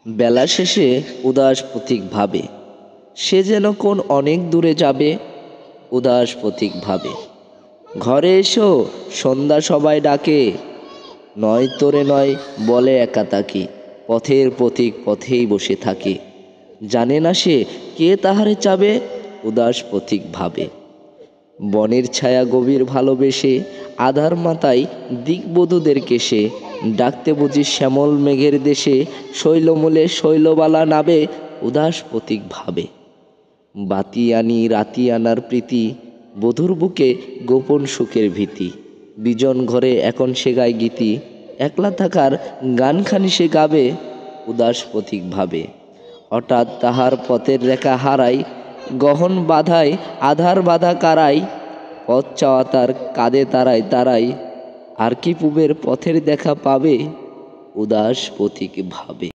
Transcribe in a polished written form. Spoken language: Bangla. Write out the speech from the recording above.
বেলা শেষে উদাস পথিক ভাবে, সে যেন কোন অনেক দূরে যাবে। উদাস পথিক ভাবে, ঘরে এসো সন্ধ্যা সবাই ডাকে, নয় তোরে নয় বলে একা তাকে। পথের পথিক পথেই বসে থাকে, জানে না সে কে তাহারে চাবে। উদাস পথিক ভাবে, বনের ছায়া গভীর ভালোবেসে, আধার মাথায় দিকবধূদের কেশে, ডাকতে বুঝি শ্যামল মেঘের দেশে, শৈলমূলে শৈলবালা নাবে। উদাস পথিক ভাবে, বাতি আনি রাতি আনার প্রীতি, বধুর বুকে গোপন সুখের ভীতি। বিজন ঘরে এখন সে গায় গীতি, একলা থাকার গানখানি সে গাবে। উদাস পথিক ভাবে, হঠাৎ তাহার পথের রেখা হারাই, গহন বাধায় আধার বাধা কারাই। পথ চাওয়া তার কাঁধে তারাই তারাই, আর কি পুবের পথের দেখা পাবে। উদাস পথিক ভাবে।